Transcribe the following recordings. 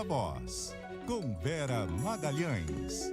Viva Voz, com Vera Magalhães.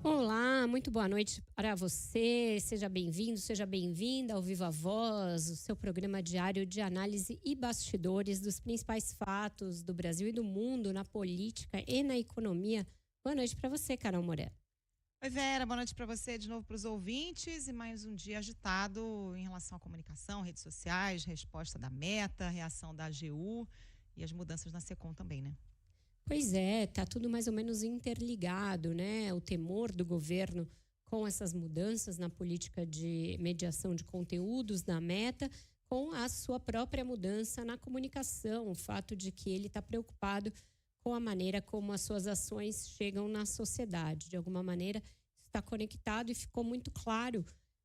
Olá, muito boa noite para você. Seja bem-vindo, seja bem-vinda ao Viva Voz, o seu programa diário de análise e bastidores dos principais fatos do Brasil e do mundo na política e na economia. Boa noite para você, Carol Moreira. Oi, Vera, boa noite para você, de novo para os ouvintes, e mais um dia agitado em relação à comunicação, redes sociais, resposta da Meta, reação da AGU e as mudanças na SECOM também, né? Pois é, tá tudo mais ou menos interligado, né? O temor do governo com essas mudanças na política de mediação de conteúdos da Meta, com a sua própria mudança na comunicação, o fato de que ele está preocupado com a maneira como as suas ações chegam na sociedade. De alguma maneira, está conectado e ficou muito claro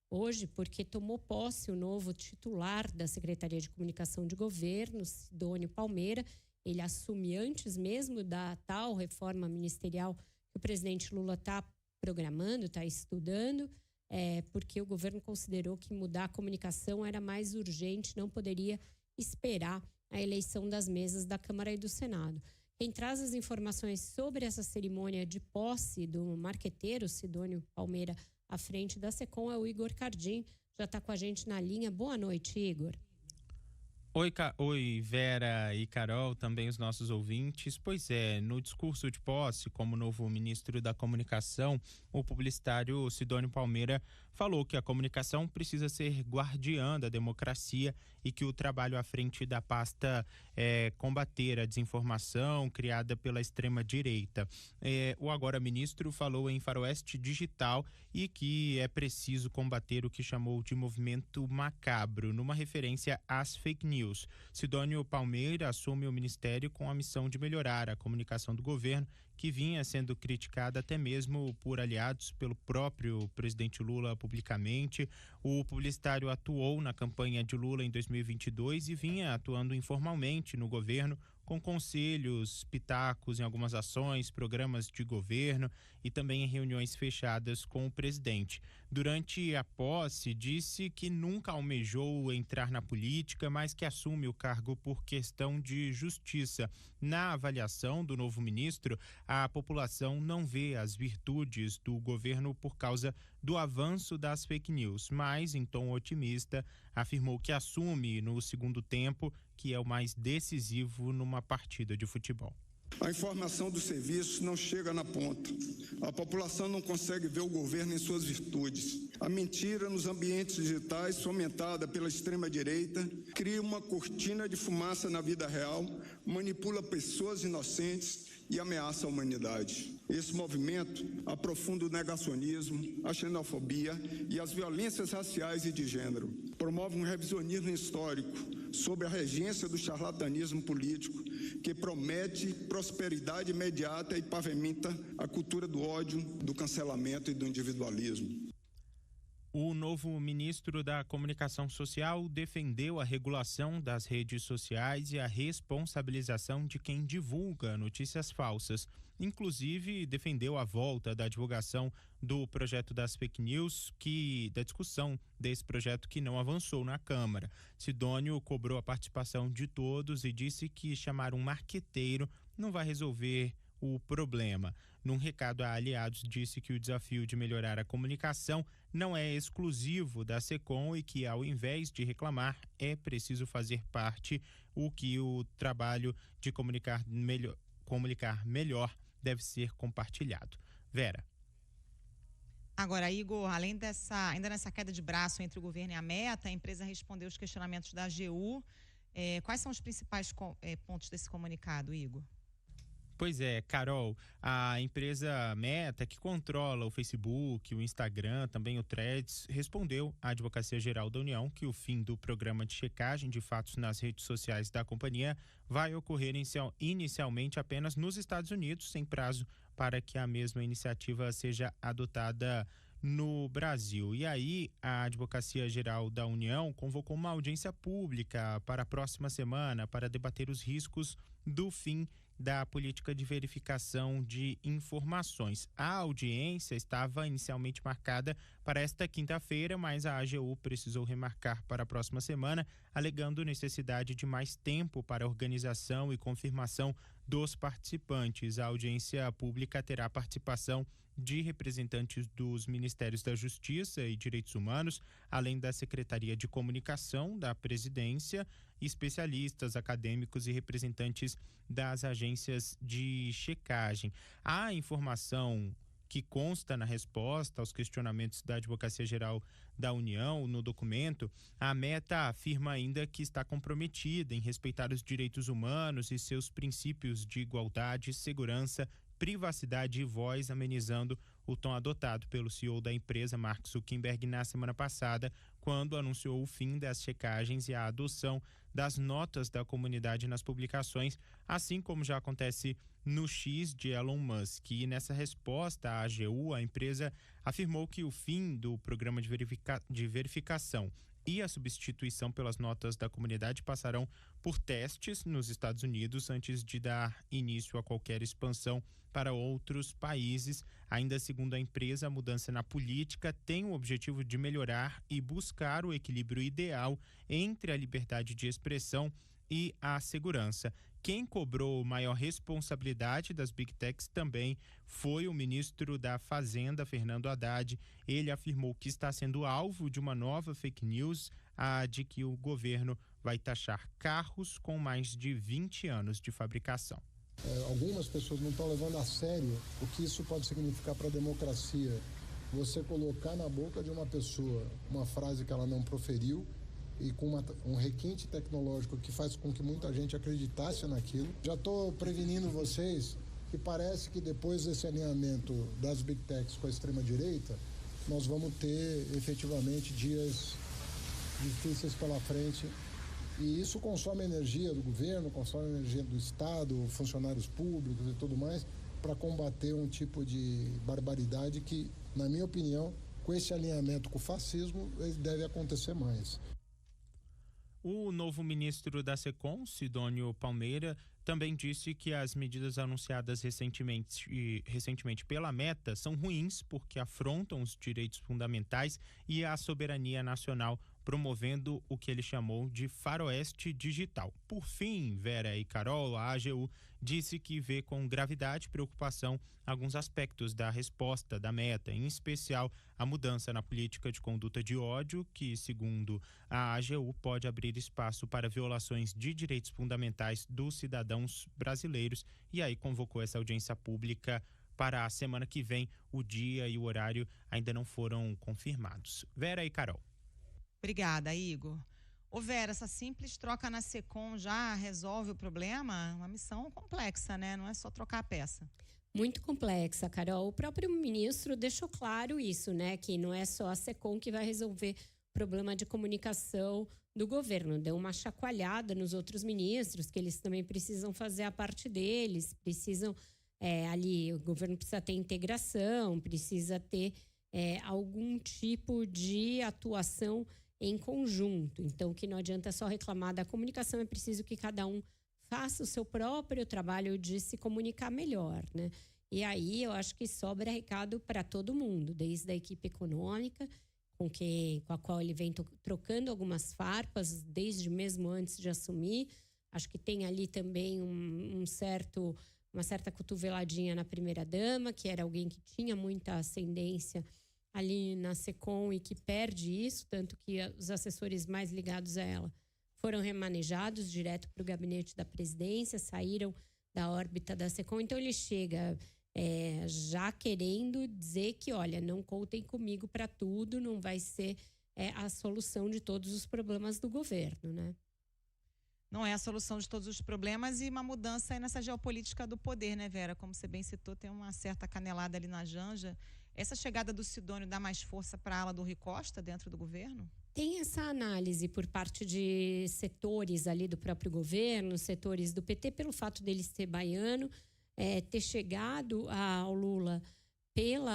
hoje, porque tomou posse o novo titular da Secretaria de Comunicação de Governo, Sidônio Palmeira. Ele assume antes mesmo da tal reforma ministerial que o presidente Lula está programando, está estudando, porque o governo considerou que mudar a comunicação era mais urgente, não poderia esperar a eleição das mesas da Câmara e do Senado. Quem traz as informações sobre essa cerimônia de posse do marqueteiro Sidônio Palmeira à frente da SECOM é o Igor Cardim, já está com a gente na linha. Boa noite, Igor. Oi, Vera e Carol, também os nossos ouvintes. Pois é, no discurso de posse, como novo ministro da Comunicação, o publicitário Sidônio Palmeira falou que a comunicação precisa ser guardiã da democracia e que o trabalho à frente da pasta é combater a desinformação criada pela extrema-direita. O agora ministro falou em faroeste digital e que é preciso combater o que chamou de movimento macabro, numa referência às fake news. Sidônio Palmeira assume o ministério com a missão de melhorar a comunicação do governo, que vinha sendo criticada até mesmo por aliados pelo próprio presidente Lula publicamente. O publicitário atuou na campanha de Lula em 2022 e vinha atuando informalmente no governo, com conselhos, pitacos em algumas ações, programas de governo e também em reuniões fechadas com o presidente. Durante a posse, disse que nunca almejou entrar na política, mas que assume o cargo por questão de justiça. Na avaliação do novo ministro, a população não vê as virtudes do governo por causa do avanço das fake news, mas, em tom otimista, afirmou que assume no segundo tempo, que é o mais decisivo numa partida de futebol. A informação dos serviços não chega na ponta. A população não consegue ver o governo em suas virtudes. A mentira nos ambientes digitais, fomentada pela extrema-direita, cria uma cortina de fumaça na vida real, manipula pessoas inocentes e ameaça a humanidade. Esse movimento aprofunda o negacionismo, a xenofobia e as violências raciais e de gênero. Promove um revisionismo histórico sob a regência do charlatanismo político, que promete prosperidade imediata e pavimenta a cultura do ódio, do cancelamento e do individualismo. O novo ministro da Comunicação Social defendeu a regulação das redes sociais e a responsabilização de quem divulga notícias falsas. Inclusive, defendeu a volta da divulgação do projeto das fake news, da discussão desse projeto que não avançou na Câmara. Sidônio cobrou a participação de todos e disse que chamar um marqueteiro não vai resolver o problema. Num recado a aliados, disse que o desafio de melhorar a comunicação não é exclusivo da SECOM e que, ao invés de reclamar, é preciso fazer parte, o que o trabalho de comunicar melhor deve ser compartilhado. Vera. Agora, Igor, ainda nessa queda de braço entre o governo e a Meta, a empresa respondeu os questionamentos da AGU. Quais são os principais pontos desse comunicado, Igor? Pois é, Carol, a empresa Meta, que controla o Facebook, o Instagram, também o Threads, respondeu à Advocacia Geral da União que o fim do programa de checagem de fatos nas redes sociais da companhia vai ocorrer inicialmente apenas nos Estados Unidos, sem prazo para que a mesma iniciativa seja adotada no Brasil. E aí, a Advocacia Geral da União convocou uma audiência pública para a próxima semana para debater os riscos do fim da política de verificação de informações. A audiência estava inicialmente marcada para esta quinta-feira, mas a AGU precisou remarcar para a próxima semana, alegando necessidade de mais tempo para a organização e confirmação dos participantes. A audiência pública terá participação de representantes dos Ministérios da Justiça e Direitos Humanos, além da Secretaria de Comunicação da Presidência, especialistas, acadêmicos e representantes das agências de checagem. A informação que consta na resposta aos questionamentos da Advocacia Geral da União no documento, a Meta afirma ainda que está comprometida em respeitar os direitos humanos e seus princípios de igualdade, segurança, privacidade e voz, amenizando o tom adotado pelo CEO da empresa, Mark Zuckerberg, na semana passada, quando anunciou o fim das checagens e a adoção das notas da comunidade nas publicações, assim como já acontece no X de Elon Musk. E nessa resposta à AGU, a empresa afirmou que o fim do programa de verificação e a substituição pelas notas da comunidade passarão por testes nos Estados Unidos antes de dar início a qualquer expansão para outros países. Ainda segundo a empresa, a mudança na política tem o objetivo de melhorar e buscar o equilíbrio ideal entre a liberdade de expressão e a segurança. Quem cobrou maior responsabilidade das Big Techs também foi o ministro da Fazenda, Fernando Haddad. Ele afirmou que está sendo alvo de uma nova fake news, a de que o governo vai taxar carros com mais de 20 anos de fabricação. Algumas pessoas não estão levando a sério o que isso pode significar para a democracia. Você colocar na boca de uma pessoa uma frase que ela não proferiu e com um requinte tecnológico que faz com que muita gente acreditasse naquilo. Já estou prevenindo vocês que parece que depois desse alinhamento das Big Techs com a extrema-direita, nós vamos ter efetivamente dias difíceis pela frente. E isso consome energia do governo, consome energia do Estado, funcionários públicos e tudo mais, para combater um tipo de barbaridade que, na minha opinião, com esse alinhamento com o fascismo, deve acontecer mais. O novo ministro da SECOM, Sidônio Palmeira, também disse que as medidas anunciadas recentemente pela Meta são ruins porque afrontam os direitos fundamentais e a soberania nacional, promovendo o que ele chamou de faroeste digital. Por fim, Vera e Carol, a AGU disse que vê com gravidade e preocupação alguns aspectos da resposta da Meta, em especial a mudança na política de conduta de ódio, que, segundo a AGU, pode abrir espaço para violações de direitos fundamentais dos cidadãos brasileiros, e aí convocou essa audiência pública para a semana que vem. O dia e o horário ainda não foram confirmados. Vera e Carol. Obrigada, Igor. Ô Vera, essa simples troca na SECOM já resolve o problema? Uma missão complexa, né? Não é só trocar a peça. Muito complexa, Carol. O próprio ministro deixou claro isso, né? Que não é só a SECOM que vai resolver o problema de comunicação do governo. Deu uma chacoalhada nos outros ministros, que eles também precisam fazer a parte deles, precisam ali, o governo precisa ter integração, precisa ter algum tipo de atuação em conjunto. Então, que não adianta só reclamar da comunicação, é preciso que cada um faça o seu próprio trabalho de se comunicar melhor, né? E aí eu acho que sobra recado para todo mundo, desde a equipe econômica, com a qual ele vem trocando algumas farpas, desde mesmo antes de assumir. Acho que tem ali também uma certa cotoveladinha na primeira-dama, que era alguém que tinha muita ascendência ali na SECOM e que perde isso, tanto que os assessores mais ligados a ela foram remanejados direto para o gabinete da presidência, saíram da órbita da SECOM. Então ele chega já querendo dizer que, olha, não contem comigo para tudo, não vai ser a solução de todos os problemas do governo, né? Não é a solução de todos os problemas e uma mudança aí nessa geopolítica do poder, né, Vera? Como você bem citou, tem uma certa canelada ali na Janja. Essa chegada do Sidônio dá mais força para a ala do Rui Costa dentro do governo? Tem essa análise por parte de setores ali do próprio governo, setores do PT, pelo fato dele ser baiano, ter chegado ao Lula pela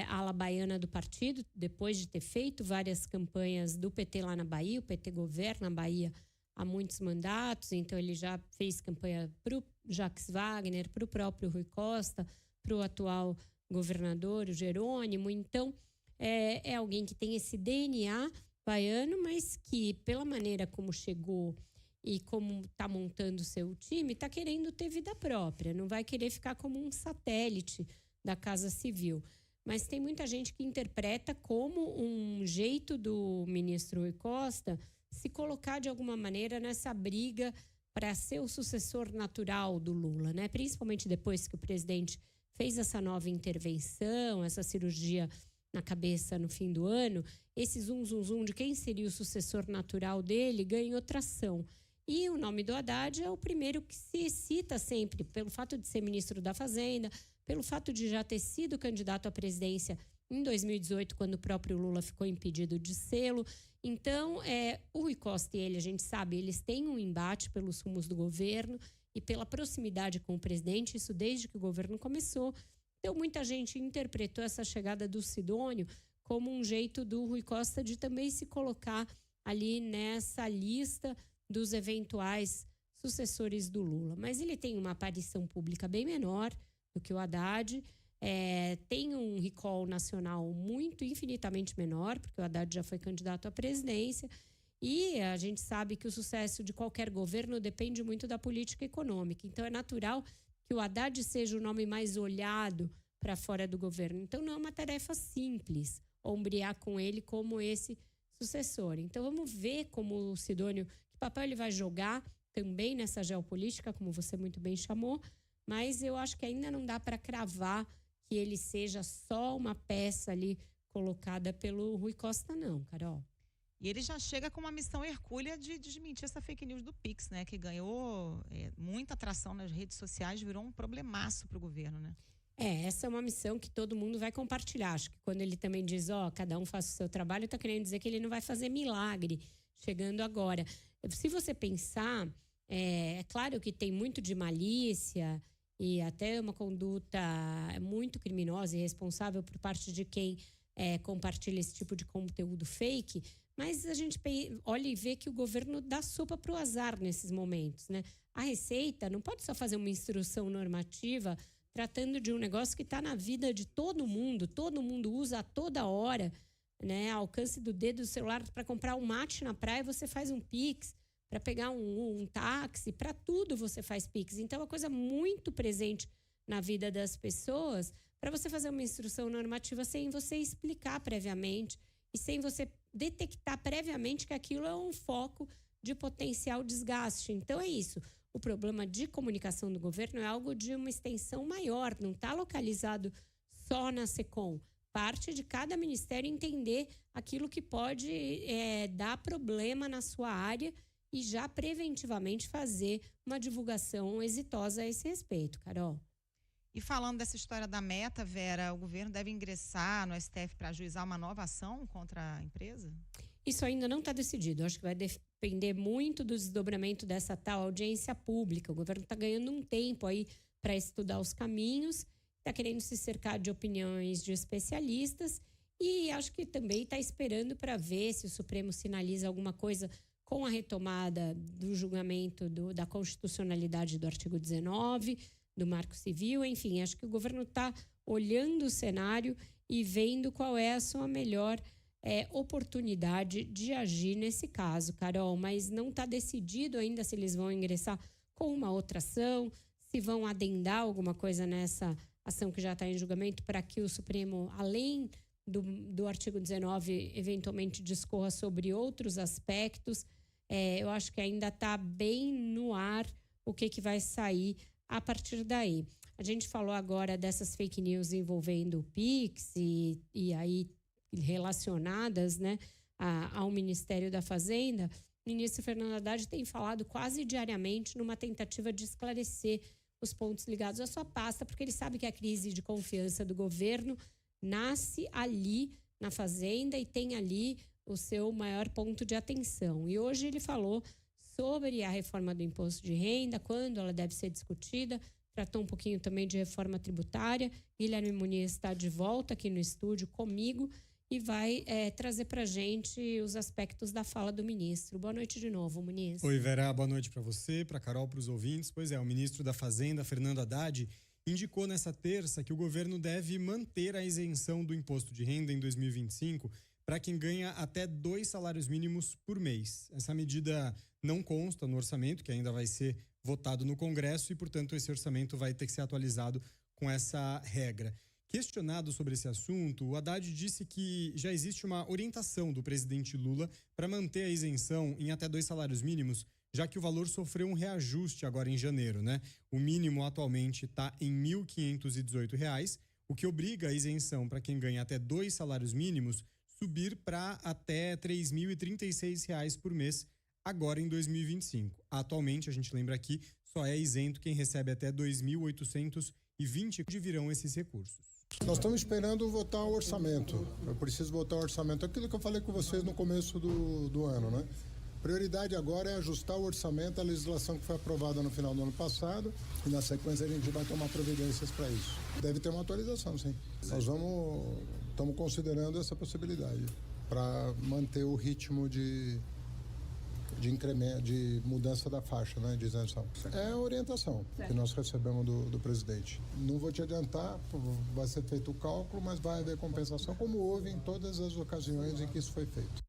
ala baiana do partido, depois de ter feito várias campanhas do PT lá na Bahia. O PT governa a Bahia há muitos mandatos, então ele já fez campanha para o Jacques Wagner, para o próprio Rui Costa, para o atual governador, o Jerônimo. Então, é alguém que tem esse DNA baiano, mas que, pela maneira como chegou e como está montando o seu time, está querendo ter vida própria, não vai querer ficar como um satélite da Casa Civil. Mas tem muita gente que interpreta como um jeito do ministro Rui Costa se colocar de alguma maneira nessa briga para ser o sucessor natural do Lula, né? Principalmente depois que o presidente fez essa nova intervenção, essa cirurgia na cabeça no fim do ano, esse zum de quem seria o sucessor natural dele ganhou tração. E o nome do Haddad é o primeiro que se cita sempre, pelo fato de ser ministro da Fazenda, pelo fato de já ter sido candidato à presidência em 2018, quando o próprio Lula ficou impedido de sê-lo. Então, o Rui Costa e ele, a gente sabe, eles têm um embate pelos rumos do governo e pela proximidade com o presidente, isso desde que o governo começou. Então, muita gente interpretou essa chegada do Sidônio como um jeito do Rui Costa de também se colocar ali nessa lista dos eventuais sucessores do Lula. Mas ele tem uma aparição pública bem menor do que o Haddad, tem um recall nacional infinitamente menor, porque o Haddad já foi candidato à presidência, e a gente sabe que o sucesso de qualquer governo depende muito da política econômica. Então, é natural que o Haddad seja o nome mais olhado para fora do governo. Então, não é uma tarefa simples ombrear com ele como esse sucessor. Então, vamos ver como o Sidônio, que papel ele vai jogar também nessa geopolítica, como você muito bem chamou, mas eu acho que ainda não dá para cravar que ele seja só uma peça ali colocada pelo Rui Costa, não, Carol. E ele já chega com uma missão hercúlea de desmentir essa fake news do Pix, né? Que ganhou muita atração nas redes sociais, virou um problemaço para o governo, né? Essa é uma missão que todo mundo vai compartilhar. Acho que quando ele também diz, cada um faça o seu trabalho, está querendo dizer que ele não vai fazer milagre chegando agora. Se você pensar, é claro que tem muito de malícia e até uma conduta muito criminosa e irresponsável por parte de quem compartilha esse tipo de conteúdo fake, mas a gente olha e vê que o governo dá sopa para o azar nesses momentos, né? A Receita não pode só fazer uma instrução normativa tratando de um negócio que está na vida de todo mundo usa a toda hora, né? Ao alcance do dedo do celular, para comprar um mate na praia, você faz um Pix. Para pegar um táxi, para tudo você faz Pix. Então, é uma coisa muito presente na vida das pessoas, para você fazer uma instrução normativa sem você explicar previamente e sem você detectar previamente que aquilo é um foco de potencial desgaste. Então, é isso. O problema de comunicação do governo é algo de uma extensão maior, não está localizado só na SECOM. Parte de cada ministério entender aquilo que pode dar problema na sua área e já preventivamente fazer uma divulgação exitosa a esse respeito, Carol. E falando dessa história da Meta, Vera, o governo deve ingressar no STF para ajuizar uma nova ação contra a empresa? Isso ainda não está decidido. Acho que vai depender muito do desdobramento dessa tal audiência pública. O governo está ganhando um tempo aí para estudar os caminhos, está querendo se cercar de opiniões de especialistas e acho que também está esperando para ver se o Supremo sinaliza alguma coisa com a retomada do julgamento da constitucionalidade do artigo 19, do Marco Civil. Enfim, acho que o governo está olhando o cenário e vendo qual é a sua melhor oportunidade de agir nesse caso, Carol. Mas não está decidido ainda se eles vão ingressar com uma outra ação, se vão adendar alguma coisa nessa ação que já está em julgamento para que o Supremo, além do artigo 19, eventualmente discorra sobre outros aspectos. Eu acho que ainda está bem no ar o que vai sair a partir daí. A gente falou agora dessas fake news envolvendo o Pix e aí relacionadas, né, ao Ministério da Fazenda. O ministro Fernando Haddad tem falado quase diariamente numa tentativa de esclarecer os pontos ligados à sua pasta, porque ele sabe que a crise de confiança do governo nasce ali na Fazenda e tem ali o seu maior ponto de atenção. E hoje ele falou sobre a reforma do imposto de renda, quando ela deve ser discutida, tratou um pouquinho também de reforma tributária. Guilherme Muniz está de volta aqui no estúdio comigo e vai trazer para a gente os aspectos da fala do ministro. Boa noite de novo, Muniz. Oi, Vera, boa noite para você, para Carol, para os ouvintes. Pois é, o ministro da Fazenda, Fernando Haddad, indicou nessa terça que o governo deve manter a isenção do imposto de renda em 2025 para quem ganha até 2 salários mínimos por mês. Essa medida não consta no orçamento, que ainda vai ser votado no Congresso, e, portanto, esse orçamento vai ter que ser atualizado com essa regra. Questionado sobre esse assunto, o Haddad disse que já existe uma orientação do presidente Lula para manter a isenção em até 2 salários mínimos, já que o valor sofreu um reajuste agora em janeiro, né? O mínimo atualmente está em R$ 1.518, o que obriga a isenção para quem ganha até 2 salários mínimos subir para até R$ 3.036 por mês, agora em 2025. Atualmente, a gente lembra aqui, só é isento quem recebe até R$ 2.820, onde virão esses recursos. Nós estamos esperando votar o orçamento. Eu preciso votar o orçamento. Aquilo que eu falei com vocês no começo do ano, né? Prioridade agora é ajustar o orçamento à legislação que foi aprovada no final do ano passado, e na sequência a gente vai tomar providências para isso. Deve ter uma atualização, sim. Nós estamos considerando essa possibilidade para manter o ritmo de incremento, de mudança da faixa, né, de isenção. É a orientação que nós recebemos do presidente. Não vou te adiantar, vai ser feito o cálculo, mas vai haver compensação, como houve em todas as ocasiões em que isso foi feito.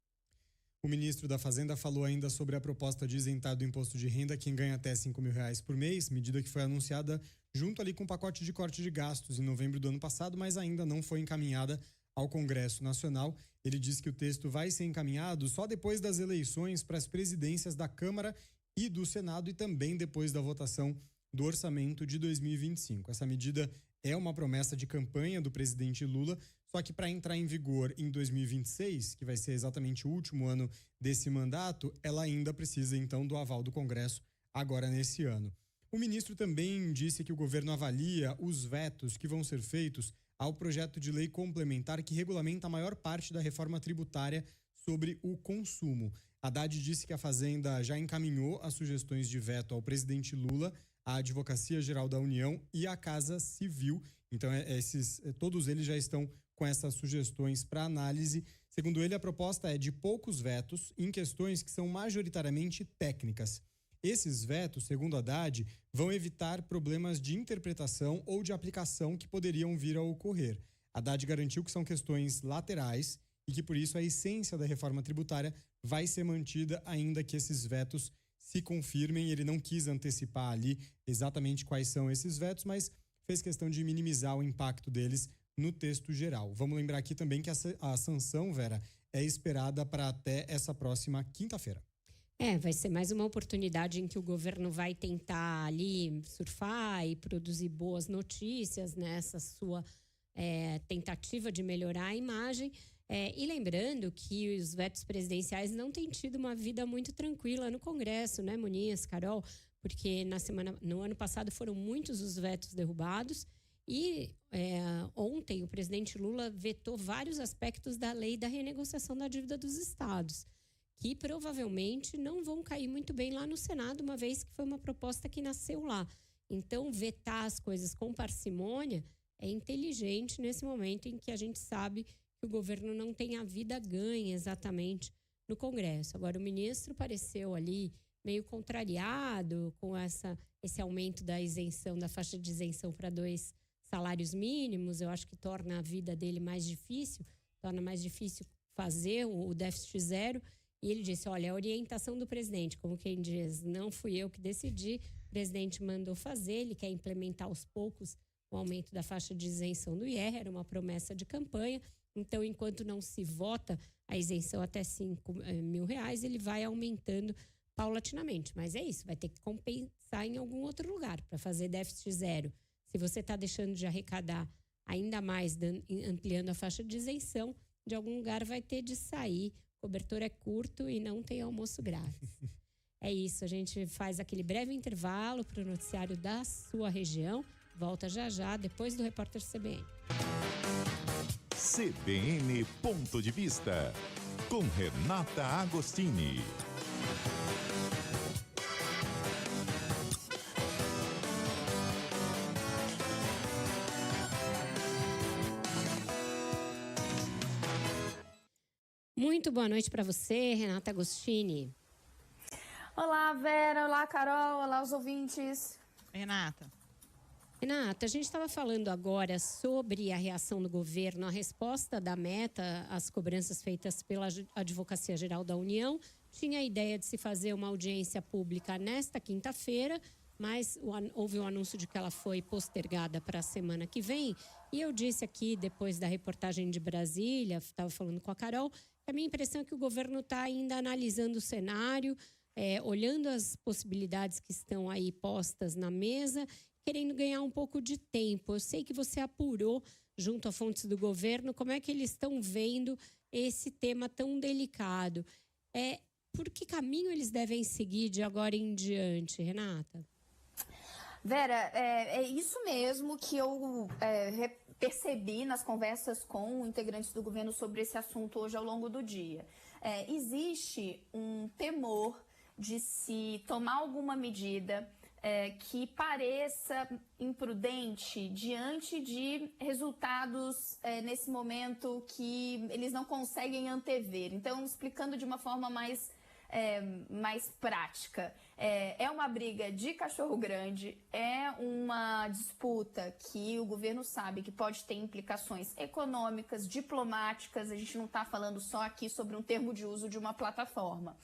O ministro da Fazenda falou ainda sobre a proposta de isentar do imposto de renda quem ganha até R$5.000 por mês, medida que foi anunciada junto ali com o pacote de corte de gastos em novembro do ano passado, mas ainda não foi encaminhada ao Congresso Nacional. Ele disse que o texto vai ser encaminhado só depois das eleições para as presidências da Câmara e do Senado e também depois da votação do orçamento de 2025. Essa medida é uma promessa de campanha do presidente Lula, só que para entrar em vigor em 2026, que vai ser exatamente o último ano desse mandato, ela ainda precisa então do aval do Congresso agora nesse ano. O ministro também disse que o governo avalia os vetos que vão ser feitos ao projeto de lei complementar que regulamenta a maior parte da reforma tributária sobre o consumo. Haddad disse que a Fazenda já encaminhou as sugestões de veto ao presidente Lula, à Advocacia Geral da União e à Casa Civil. Então, todos eles já estão com essas sugestões para análise. Segundo ele, a proposta é de poucos vetos em questões que são majoritariamente técnicas. Esses vetos, segundo Haddad, vão evitar problemas de interpretação ou de aplicação que poderiam vir a ocorrer. Haddad garantiu que são questões laterais e que, por isso, a essência da reforma tributária vai ser mantida ainda que esses vetos se confirmem. Ele não quis antecipar ali exatamente quais são esses vetos, mas fez questão de minimizar o impacto deles no texto geral. Vamos lembrar aqui também que a sanção, Vera, é esperada para até essa próxima quinta-feira. Vai ser mais uma oportunidade em que o governo vai tentar ali surfar e produzir boas notícias nessa sua tentativa de melhorar a imagem. E lembrando que os vetos presidenciais não têm tido uma vida muito tranquila no Congresso, né, Muniz, Carol? Porque no ano passado foram muitos os vetos derrubados e ontem o presidente Lula vetou vários aspectos da lei da renegociação da dívida dos estados, que provavelmente não vão cair muito bem lá no Senado, uma vez que foi uma proposta que nasceu lá. Então, vetar as coisas com parcimônia é inteligente nesse momento em que a gente sabe que o governo não tem a vida ganha exatamente no Congresso. Agora, o ministro pareceu ali meio contrariado com esse aumento da isenção, da faixa de isenção para 2 salários mínimos. Eu acho que torna a vida dele mais difícil, torna mais difícil fazer o déficit zero. E ele disse, olha, a orientação do presidente, como quem diz, não fui eu que decidi, o presidente mandou fazer, ele quer implementar aos poucos o aumento da faixa de isenção do IR, era uma promessa de campanha. Então, enquanto não se vota a isenção até R$5.000, ele vai aumentando paulatinamente. Mas é isso, vai ter que compensar em algum outro lugar para fazer déficit zero. Se você está deixando de arrecadar ainda mais, ampliando a faixa de isenção, de algum lugar vai ter de sair. O cobertor é curto e não tem almoço grátis. É isso, a gente faz aquele breve intervalo para o noticiário da sua região. Volta já, depois do Repórter CBN. CBN Ponto de Vista, com Renata Agostini. Muito boa noite para você, Renata Agostini. Olá, Vera. Olá, Carol. Olá, os ouvintes. Renata, a gente estava falando agora sobre a reação do governo, a resposta da Meta às cobranças feitas pela Advocacia Geral da União. Tinha a ideia de se fazer uma audiência pública nesta quinta-feira, mas houve o anúncio de que ela foi postergada para a semana que vem. E eu disse aqui, depois da reportagem de Brasília, estava falando com a Carol, que a minha impressão é que o governo está ainda analisando o cenário, olhando as possibilidades que estão aí postas na mesa, querendo ganhar um pouco de tempo. Eu sei que você apurou, junto a fontes do governo, como é que eles estão vendo esse tema tão delicado. Por que caminho eles devem seguir de agora em diante, Renata? Vera, é isso mesmo que eu percebi nas conversas com integrantes do governo sobre esse assunto hoje ao longo do dia. Existe um temor de se tomar alguma medida que pareça imprudente diante de resultados nesse momento que eles não conseguem antever. Então, explicando de uma forma mais prática. É uma briga de cachorro grande, é uma disputa que o governo sabe que pode ter implicações econômicas, diplomáticas. A gente não está falando só aqui sobre um termo de uso de uma plataforma.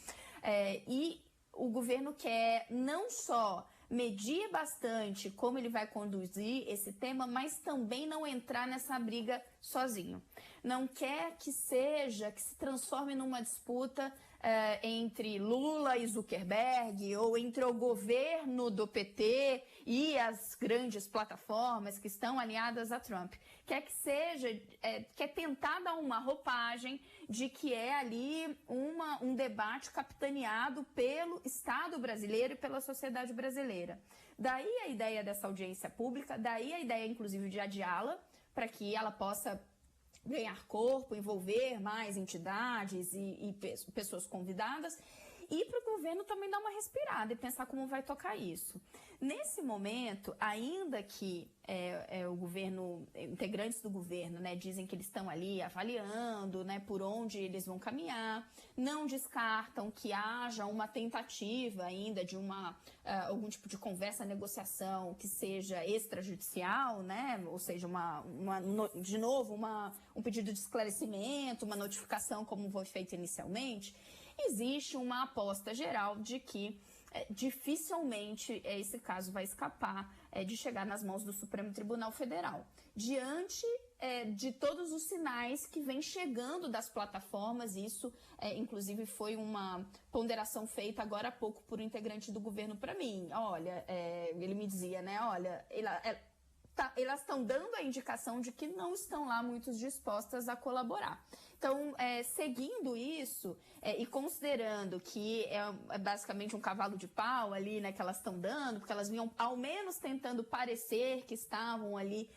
E o governo quer não só medir bastante como ele vai conduzir esse tema, mas também não entrar nessa briga sozinho. Não quer que se transforme numa disputa entre Lula e Zuckerberg, ou entre o governo do PT e as grandes plataformas que estão alinhadas a Trump. Quer tentar dar uma roupagem de que é ali um debate capitaneado pelo Estado brasileiro e pela sociedade brasileira. Daí a ideia dessa audiência pública, daí a ideia, inclusive, de adiá-la, para que ela possa ganhar corpo, envolver mais entidades e pessoas convidadas, e para o governo também dar uma respirada e pensar como vai tocar isso. Nesse momento, ainda que o governo, integrantes do governo, dizem que eles estão ali avaliando, por onde eles vão caminhar, não descartam que haja uma tentativa ainda de algum tipo de conversa, negociação que seja extrajudicial, ou seja, um pedido de esclarecimento, uma notificação como foi feito inicialmente. Existe uma aposta geral de que dificilmente esse caso vai escapar de chegar nas mãos do Supremo Tribunal Federal, diante de todos os sinais que vêm chegando das plataformas. Isso, inclusive, foi uma ponderação feita agora há pouco por um integrante do governo para mim. Olha, ele me dizia, elas estão dando a indicação de que não estão lá muito dispostas a colaborar. Então, seguindo isso e considerando que é basicamente um cavalo de pau ali, que elas estão dando, porque elas vinham ao menos tentando parecer que estavam ali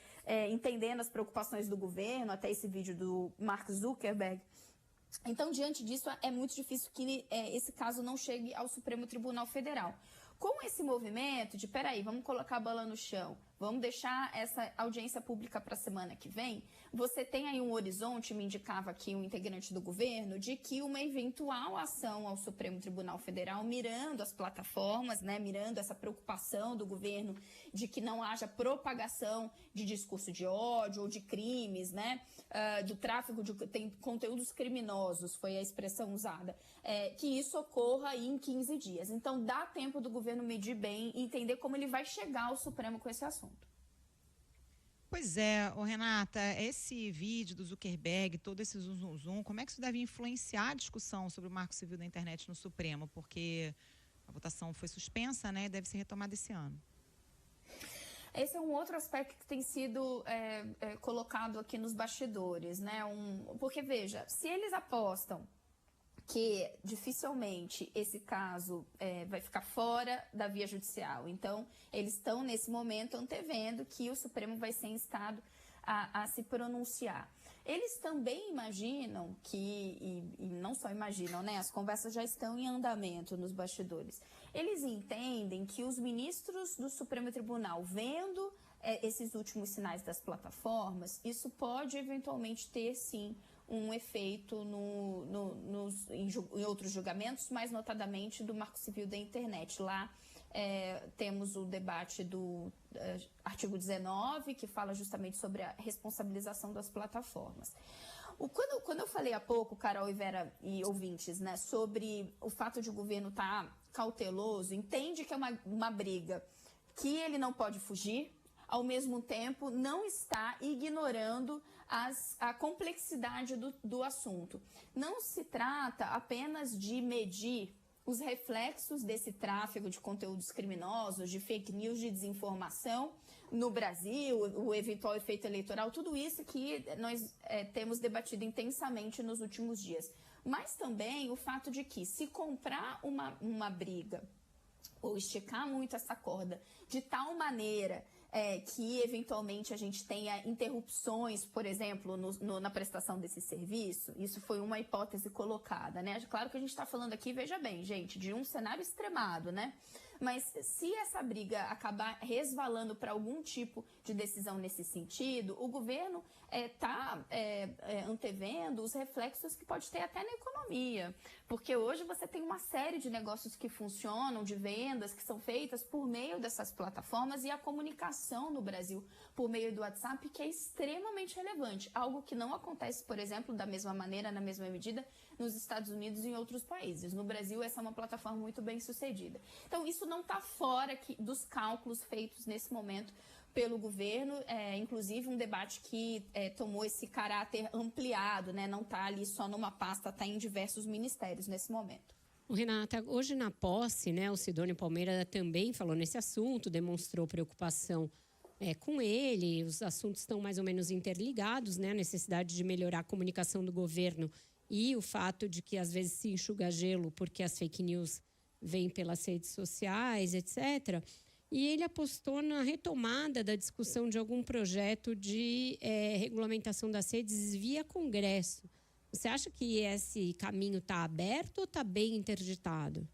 entendendo as preocupações do governo, até esse vídeo do Mark Zuckerberg. Então, diante disso, é muito difícil que esse caso não chegue ao Supremo Tribunal Federal. Com esse movimento de, vamos colocar a bola no chão, vamos deixar essa audiência pública para a semana que vem, você tem aí um horizonte, me indicava aqui um integrante do governo, de que uma eventual ação ao Supremo Tribunal Federal, mirando as plataformas, mirando essa preocupação do governo de que não haja propagação de discurso de ódio ou de crimes, do tráfico de conteúdos criminosos, foi a expressão usada, que isso ocorra aí em 15 dias. Então, dá tempo do governo medir bem e entender como ele vai chegar ao Supremo com esse assunto. Pois é, Renata, esse vídeo do Zuckerberg, todo esse zoom, como é que isso deve influenciar a discussão sobre o Marco Civil da Internet no Supremo? Porque a votação foi suspensa, deve ser retomada esse ano. Esse é um outro aspecto que tem sido colocado aqui nos bastidores, porque, veja, se eles apostam que dificilmente esse caso vai ficar fora da via judicial. Então, eles estão, nesse momento, antevendo que o Supremo vai ser instado a se pronunciar. Eles também imaginam que, e não só imaginam, as conversas já estão em andamento nos bastidores. Eles entendem que os ministros do Supremo Tribunal, vendo esses últimos sinais das plataformas, isso pode eventualmente ter, sim, um efeito em outros julgamentos, mais notadamente do Marco Civil da Internet. Lá temos o debate do artigo 19, que fala justamente sobre a responsabilização das plataformas. Quando eu falei há pouco, Carol e Vera e ouvintes, né, sobre o fato de o governo estar cauteloso, entende que é uma briga que ele não pode fugir, ao mesmo tempo não está ignorando a complexidade do assunto. Não se trata apenas de medir os reflexos desse tráfego de conteúdos criminosos, de fake news, de desinformação no Brasil, o eventual efeito eleitoral, tudo isso que nós temos debatido intensamente nos últimos dias. Mas também o fato de que, se comprar uma briga ou esticar muito essa corda de tal maneira que eventualmente a gente tenha interrupções, por exemplo, na prestação desse serviço, isso foi uma hipótese colocada, né? Claro que a gente está falando aqui, veja bem, gente, de um cenário extremado, né? Mas se essa briga acabar resvalando para algum tipo de decisão nesse sentido, o governo está antevendo os reflexos que pode ter até na economia. Porque hoje você tem uma série de negócios que funcionam, de vendas que são feitas por meio dessas plataformas e a comunicação no Brasil por meio do WhatsApp, que é extremamente relevante. Algo que não acontece, por exemplo, da mesma maneira, na mesma medida, nos Estados Unidos e em outros países. No Brasil, essa é uma plataforma muito bem sucedida. Então, isso não está fora dos cálculos feitos nesse momento pelo governo, inclusive um debate que tomou esse caráter ampliado, né? Não está ali só numa pasta, está em diversos ministérios nesse momento. Renata, hoje na posse, né, o Sidônio Palmeira também falou nesse assunto, demonstrou preocupação com ele, os assuntos estão mais ou menos interligados, né? A necessidade de melhorar a comunicação do governo e o fato de que às vezes se enxuga gelo porque as fake news vêm pelas redes sociais, etc. E ele apostou na retomada da discussão de algum projeto de regulamentação das redes via Congresso. Você acha que esse caminho está aberto ou está bem interditado?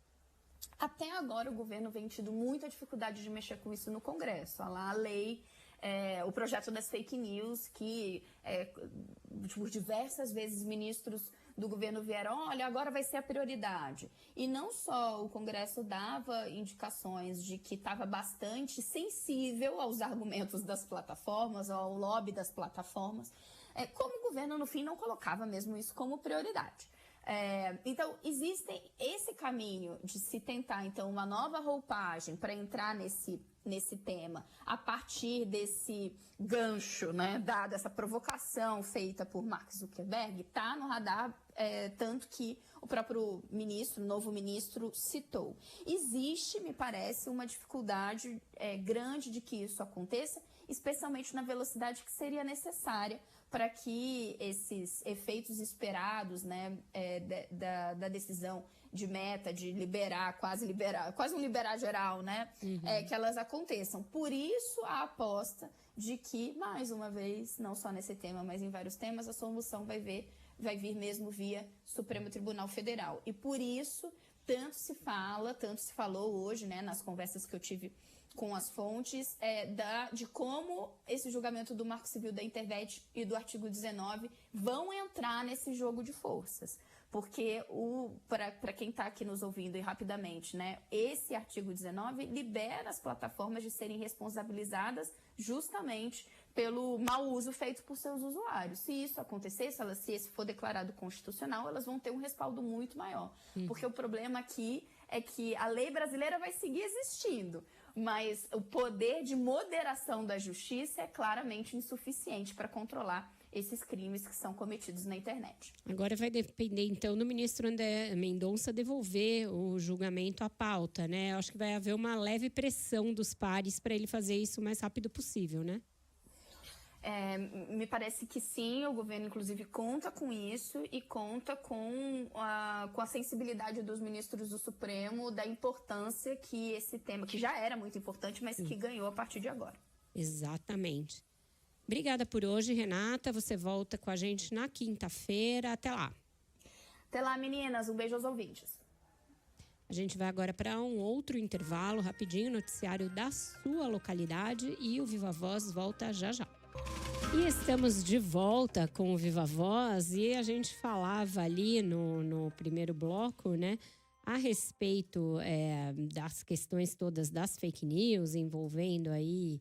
Até agora o governo vem tido muita dificuldade de mexer com isso no Congresso. Olha lá a lei, o projeto das fake news, que por diversas vezes ministros do governo vieram, olha, agora vai ser a prioridade. E não só o Congresso dava indicações de que estava bastante sensível aos argumentos das plataformas, ao lobby das plataformas, como o governo, no fim, não colocava mesmo isso como prioridade. Então, existe esse caminho de se tentar, então, uma nova roupagem para entrar nesse tema, a partir desse gancho, né, dada essa provocação feita por Mark Zuckerberg, está no radar, tanto que o próprio novo ministro citou. Existe, me parece, uma dificuldade grande de que isso aconteça, especialmente na velocidade que seria necessária para que esses efeitos esperados, né, da decisão de Meta, de quase um liberar geral, né, que elas aconteçam. Por isso, a aposta de que, mais uma vez, não só nesse tema, mas em vários temas, a solução vai vir mesmo via Supremo Tribunal Federal. E por isso, tanto se falou hoje, né, nas conversas que eu tive com as fontes, de como esse julgamento do Marco Civil da Internet e do artigo 19 vão entrar nesse jogo de forças. Porque, para quem está aqui nos ouvindo e rapidamente, né, esse artigo 19 libera as plataformas de serem responsabilizadas justamente pelo mau uso feito por seus usuários. Se isso acontecer, se esse for declarado constitucional, elas vão ter um respaldo muito maior. Porque o problema aqui é que a lei brasileira vai seguir existindo, mas o poder de moderação da justiça é claramente insuficiente para controlar esses crimes que são cometidos na internet. Agora vai depender, então, do ministro André Mendonça devolver o julgamento à pauta, né? Eu acho que vai haver uma leve pressão dos pares para ele fazer isso o mais rápido possível, né? Me parece que sim, o governo inclusive conta com isso e conta com a sensibilidade dos ministros do Supremo, da importância que esse tema, que já era muito importante, mas que ganhou a partir de agora. Exatamente. Obrigada por hoje, Renata. Você volta com a gente na quinta-feira. Até lá. Até lá, meninas. Um beijo aos ouvintes. A gente vai agora para um outro intervalo, rapidinho, noticiário da sua localidade, e o Viva Voz volta já já. E estamos de volta com o Viva Voz e a gente falava ali no primeiro bloco, né, a respeito das questões todas das fake news envolvendo aí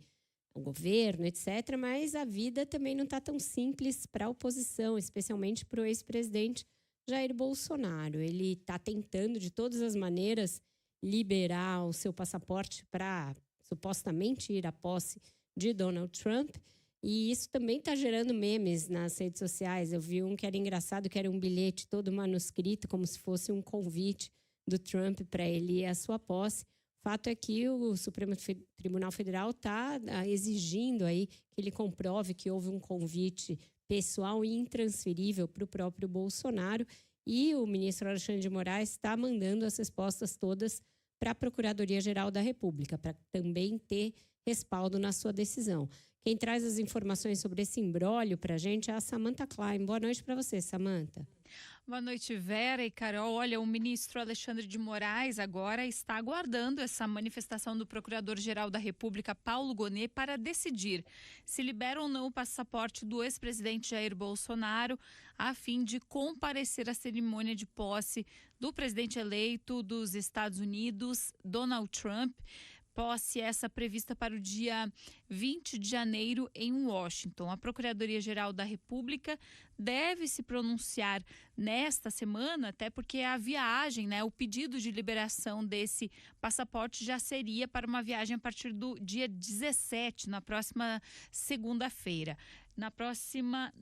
o governo, etc. Mas a vida também não está tão simples para a oposição, especialmente para o ex-presidente Jair Bolsonaro. Ele está tentando de todas as maneiras liberar o seu passaporte para supostamente ir à posse de Donald Trump. E isso também está gerando memes nas redes sociais. Eu vi um que era engraçado, que era um bilhete todo manuscrito, como se fosse um convite do Trump para ele ir à sua posse. O fato é que o Supremo Tribunal Federal está exigindo aí que ele comprove que houve um convite pessoal e intransferível para o próprio Bolsonaro. E o ministro Alexandre de Moraes está mandando as respostas todas para a Procuradoria-Geral da República, para também ter respaldo na sua decisão. Quem traz as informações sobre esse imbróglio para a gente é a Samantha Klein. Boa noite para você, Samantha. Boa noite, Vera e Carol. Olha, o ministro Alexandre de Moraes agora está aguardando essa manifestação do Procurador-Geral da República, Paulo Gonet, para decidir se libera ou não o passaporte do ex-presidente Jair Bolsonaro a fim de comparecer à cerimônia de posse do presidente eleito dos Estados Unidos, Donald Trump. Posse essa prevista para o dia 20 de janeiro em Washington. A Procuradoria-Geral da República deve se pronunciar nesta semana, até porque a viagem, o pedido de liberação desse passaporte já seria para uma viagem a partir do dia 17, na próxima segunda-feira. Na próxima...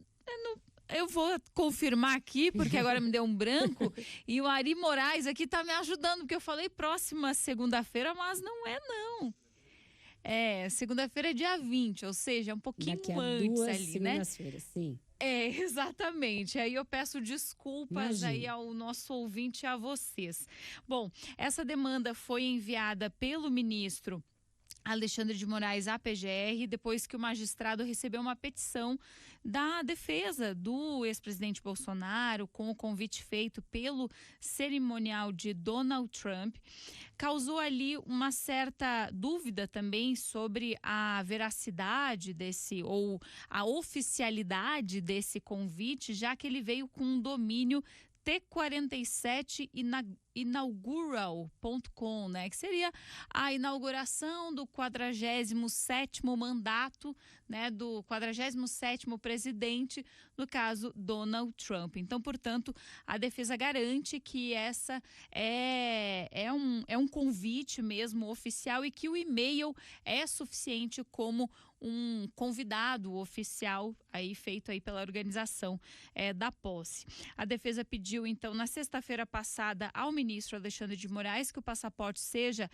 Eu vou confirmar aqui, porque agora me deu um branco, e o Ari Moraes aqui está me ajudando, porque eu falei próxima segunda-feira, mas não é não. Segunda-feira é dia 20, ou seja, um pouquinho daqui a antes 2 ali, né? segundas-feiras, sim. Exatamente. Aí eu peço desculpas aí ao nosso ouvinte e a vocês. Bom, essa demanda foi enviada pelo ministro Alexandre de Moraes à PGR, depois que o magistrado recebeu uma petição da defesa do ex-presidente Bolsonaro com o convite feito pelo cerimonial de Donald Trump. Causou ali uma certa dúvida também sobre a veracidade desse, ou a oficialidade desse convite, já que ele veio com um domínio T47 inaugural.com, que seria a inauguração do 47º mandato, do 47º presidente, no caso Donald Trump. Então, portanto, a defesa garante que essa é um convite mesmo oficial e que o e-mail é suficiente como um convidado oficial aí feito aí pela organização da posse. A defesa pediu, então, na sexta-feira passada ao ministro Alexandre de Moraes que o passaporte seja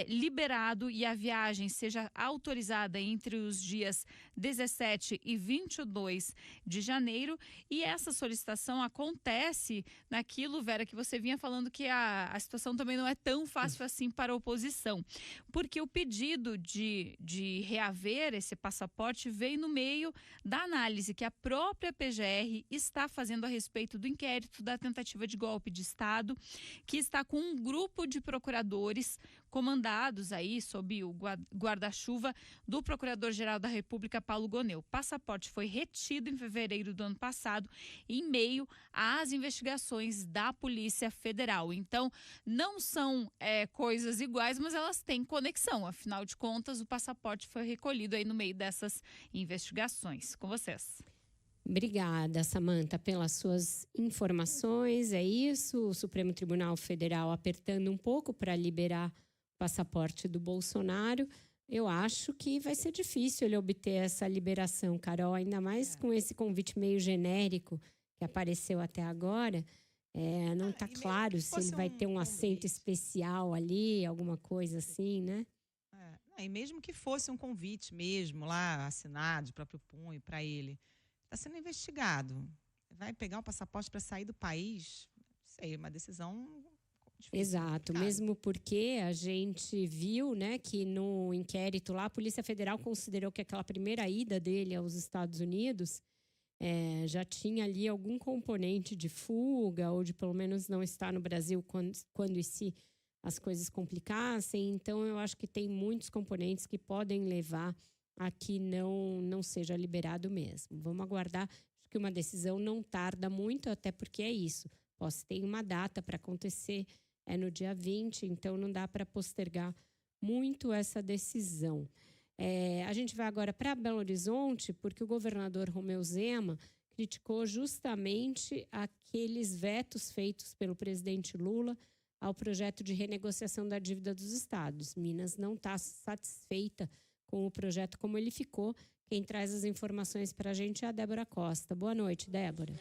liberado e a viagem seja autorizada entre os dias 17 e 22 de janeiro. E essa solicitação acontece naquilo, Vera, que você vinha falando que a situação também não é tão fácil assim para a oposição, porque o pedido de reaver esse passaporte veio no meio da análise que a própria PGR está fazendo a respeito do inquérito da tentativa de golpe de Estado, que está com um grupo de procuradores comandados aí sob o guarda-chuva do Procurador-Geral da República, Paulo Gonet. O passaporte foi retido em fevereiro do ano passado, em meio às investigações da Polícia Federal. Então, não são coisas iguais, mas elas têm conexão. Afinal de contas, o passaporte foi recolhido aí no meio dessas investigações. Com vocês. Obrigada, Samantha, pelas suas informações. É isso, o Supremo Tribunal Federal apertando um pouco para liberar o passaporte do Bolsonaro. Eu acho que vai ser difícil ele obter essa liberação, Carol, ainda mais com esse convite meio genérico que apareceu até agora. Não está claro se ele vai ter um assento especial ali, alguma coisa assim, né? E mesmo que fosse um convite mesmo lá, assinado de próprio punho para ele, está sendo investigado. Vai pegar o passaporte para sair do país? Não sei, uma decisão difícil. Exato, mesmo porque a gente viu, que no inquérito lá, a Polícia Federal considerou que aquela primeira ida dele aos Estados Unidos já tinha ali algum componente de fuga ou de pelo menos não estar no Brasil quando e se as coisas complicassem. Então, eu acho que tem muitos componentes que podem levar aqui não seja liberado mesmo. Vamos aguardar, acho que uma decisão não tarda muito, até porque é isso. Posse tem uma data para acontecer, é no dia 20, então não dá para postergar muito essa decisão. A gente vai agora para Belo Horizonte, porque o governador Romeu Zema criticou justamente aqueles vetos feitos pelo presidente Lula ao projeto de renegociação da dívida dos estados. Minas não está satisfeita com o projeto como ele ficou. Quem traz as informações para a gente é a Débora Costa. Boa noite, Débora.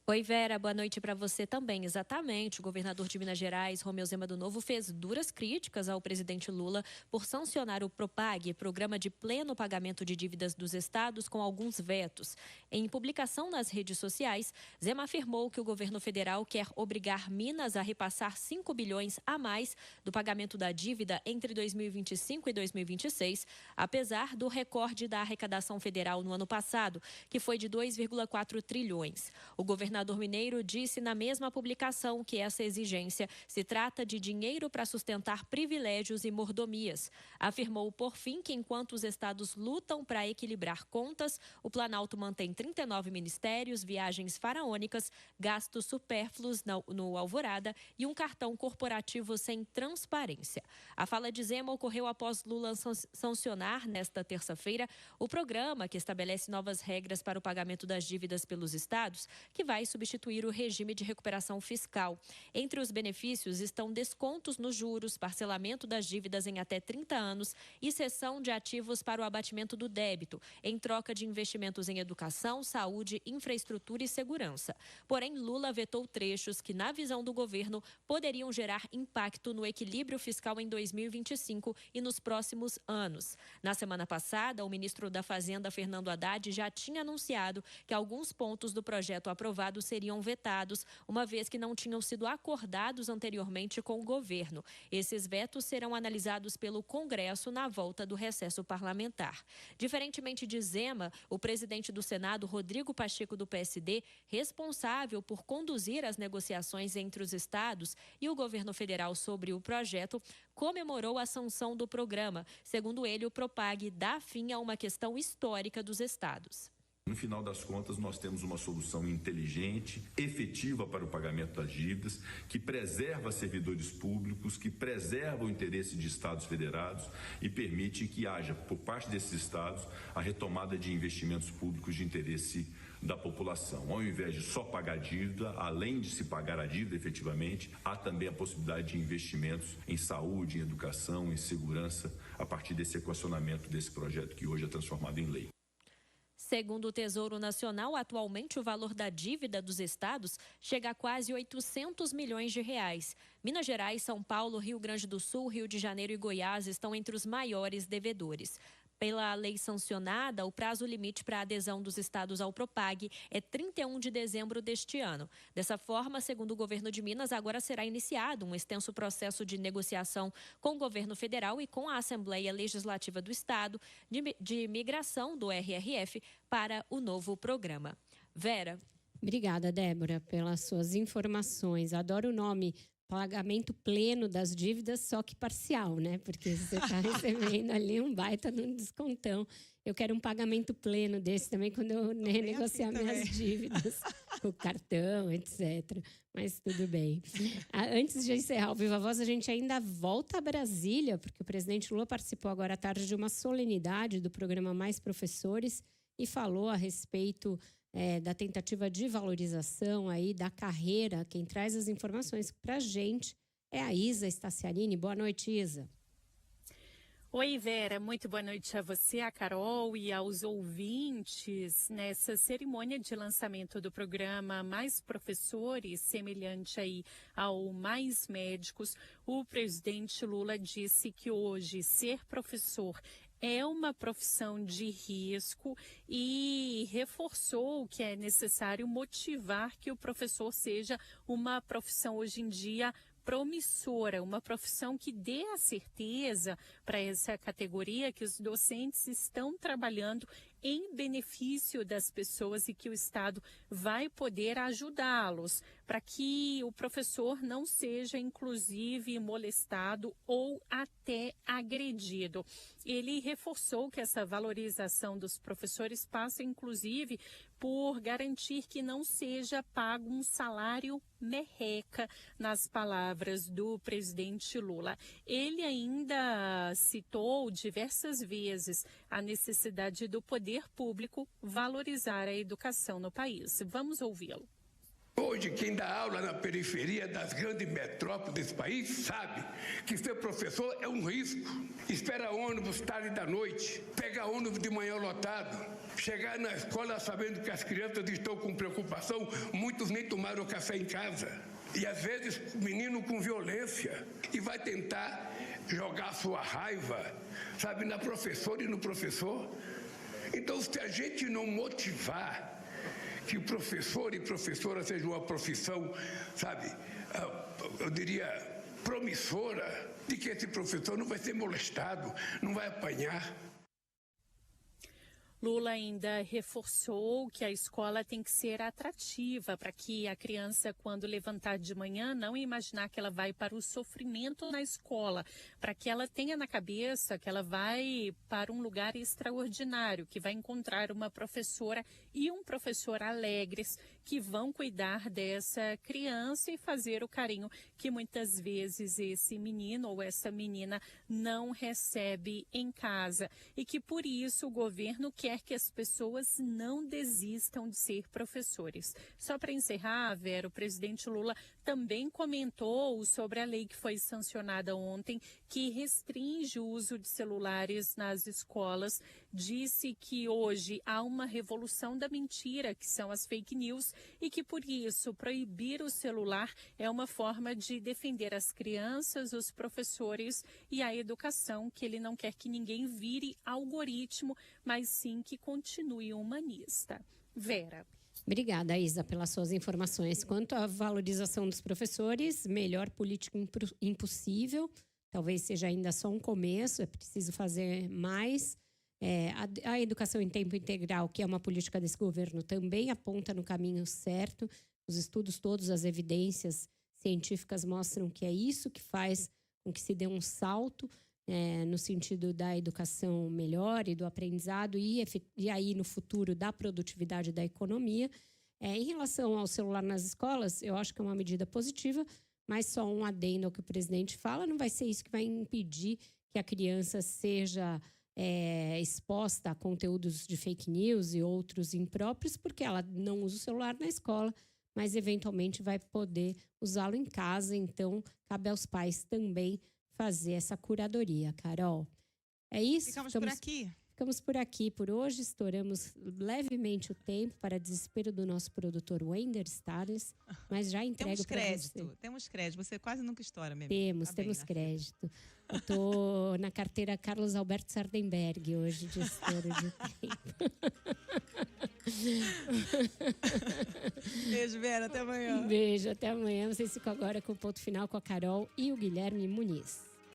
Oi, Vera, boa noite para você também. Exatamente, o governador de Minas Gerais, Romeu Zema do Novo, fez duras críticas ao presidente Lula por sancionar o PROPAG, Programa de Pleno Pagamento de Dívidas dos Estados, com alguns vetos. Em publicação nas redes sociais, Zema afirmou que o governo federal quer obrigar Minas a repassar 5 bilhões a mais do pagamento da dívida entre 2025 e 2026, apesar do recorde da arrecadação federal no ano passado, que foi de 2,4 trilhões. O governador mineiro disse na mesma publicação que essa exigência se trata de dinheiro para sustentar privilégios e mordomias. Afirmou, por fim, que enquanto os estados lutam para equilibrar contas, o Planalto mantém 39 ministérios, viagens faraônicas, gastos supérfluos no Alvorada e um cartão corporativo sem transparência. A fala de Zema ocorreu após Lula sancionar, nesta terça-feira, o programa que estabelece novas regras para o pagamento das dívidas pelos estados, que vai substituir o regime de recuperação fiscal. Entre os benefícios estão descontos nos juros, parcelamento das dívidas em até 30 anos e cessão de ativos para o abatimento do débito, em troca de investimentos em educação, saúde, infraestrutura e segurança. Porém, Lula vetou trechos que, na visão do governo, poderiam gerar impacto no equilíbrio fiscal em 2025 e nos próximos anos. Na semana passada, o ministro da Fazenda, Fernando Haddad, já tinha anunciado que alguns pontos do projeto aprovado seriam vetados, uma vez que não tinham sido acordados anteriormente com o governo. Esses vetos serão analisados pelo Congresso na volta do recesso parlamentar. Diferentemente de Zema, o presidente do Senado, Rodrigo Pacheco, do PSD, responsável por conduzir as negociações entre os estados e o governo federal sobre o projeto, comemorou a sanção do programa. Segundo ele, o PROPAG dá fim a uma questão histórica dos estados. No final das contas, nós temos uma solução inteligente, efetiva para o pagamento das dívidas, que preserva servidores públicos, que preserva o interesse de estados federados e permite que haja, por parte desses estados, a retomada de investimentos públicos de interesse da população. Ao invés de só pagar a dívida, além de se pagar a dívida efetivamente, há também a possibilidade de investimentos em saúde, em educação, em segurança, a partir desse equacionamento desse projeto que hoje é transformado em lei. Segundo o Tesouro Nacional, atualmente o valor da dívida dos estados chega a quase 800 milhões de reais. Minas Gerais, São Paulo, Rio Grande do Sul, Rio de Janeiro e Goiás estão entre os maiores devedores. Pela lei sancionada, o prazo limite para a adesão dos estados ao PROPAG é 31 de dezembro deste ano. Dessa forma, segundo o governo de Minas, agora será iniciado um extenso processo de negociação com o governo federal e com a Assembleia Legislativa do Estado de migração do RRF para o novo programa. Vera. Obrigada, Débora, pelas suas informações. Adoro o nome pagamento pleno das dívidas, só que parcial, né? Porque você está recebendo ali um baita num descontão. Eu quero um pagamento pleno desse também quando eu renegociar minhas dívidas, o cartão, etc. Mas tudo bem. Antes de encerrar o Viva Voz, a gente ainda volta a Brasília, porque o presidente Lula participou agora à tarde de uma solenidade do programa Mais Professores e falou a respeito da tentativa de valorização aí da carreira. Quem traz as informações para a gente é a Isa Staciarini. Boa noite, Isa. Oi, Vera. Muito boa noite a você, a Carol e aos ouvintes. Nessa cerimônia de lançamento do programa Mais Professores, semelhante aí ao Mais Médicos, o presidente Lula disse que hoje ser professor é uma profissão de risco e reforçou que é necessário motivar que o professor seja uma profissão hoje em dia promissora, uma profissão que dê a certeza para essa categoria que os docentes estão trabalhando em benefício das pessoas e que o Estado vai poder ajudá-los para que o professor não seja, inclusive, molestado ou até agredido. Ele reforçou que essa valorização dos professores passa, inclusive, por garantir que não seja pago um salário merreca, nas palavras do presidente Lula. Ele ainda citou diversas vezes a necessidade do poder público valorizar a educação no país. Vamos ouvi-lo. Hoje, quem dá aula na periferia das grandes metrópoles desse país sabe que ser professor é um risco. Espera ônibus tarde da noite, pega ônibus de manhã lotado, chegar na escola sabendo que as crianças estão com preocupação, muitos nem tomaram café em casa. E às vezes menino com violência e vai tentar jogar sua raiva, sabe, na professora e no professor. Então, se a gente não motivar que o professor e professora seja uma profissão, sabe, eu diria, promissora, de que esse professor não vai ser molestado, não vai apanhar. Lula ainda reforçou que a escola tem que ser atrativa para que a criança, quando levantar de manhã, não imaginar que ela vai para o sofrimento na escola, para que ela tenha na cabeça que ela vai para um lugar extraordinário, que vai encontrar uma professora e um professor alegres que vão cuidar dessa criança e fazer o carinho que muitas vezes esse menino ou essa menina não recebe em casa e que por isso o governo quer que as pessoas não desistam de ser professores. Só para encerrar, Vera, o presidente Lula também comentou sobre a lei que foi sancionada ontem, que restringe o uso de celulares nas escolas. Disse que hoje há uma revolução da mentira, que são as fake news, e que por isso proibir o celular é uma forma de defender as crianças, os professores e a educação, que ele não quer que ninguém vire algoritmo, mas sim que continue humanista. Vera. Obrigada, Isa, pelas suas informações. Quanto à valorização dos professores, melhor política impossível. Talvez seja ainda só um começo, é preciso fazer mais. A educação em tempo integral, que é uma política desse governo, também aponta no caminho certo. Os estudos todos, as evidências científicas mostram que é isso que faz com que se dê um salto no sentido da educação melhor e do aprendizado e aí no futuro da produtividade da economia. Em relação ao celular nas escolas, eu acho que é uma medida positiva, mas só um adendo ao que o presidente fala, não vai ser isso que vai impedir que a criança seja exposta a conteúdos de fake news e outros impróprios, porque ela não usa o celular na escola, mas eventualmente vai poder usá-lo em casa, então cabe aos pais também fazer essa curadoria, Carol. É isso? Ficamos por aqui. Ficamos por aqui por hoje. Estouramos levemente o tempo para desespero do nosso produtor Wender Starles, mas já entrego para você. Temos crédito. Você quase nunca estoura, mesmo. Temos crédito. Eu tô na carteira Carlos Alberto Sardenberg hoje de estouro de tempo. Beijo, Vera. Até amanhã. Beijo, até amanhã. Vocês ficam agora com o ponto final com a Carol e o Guilherme Muniz.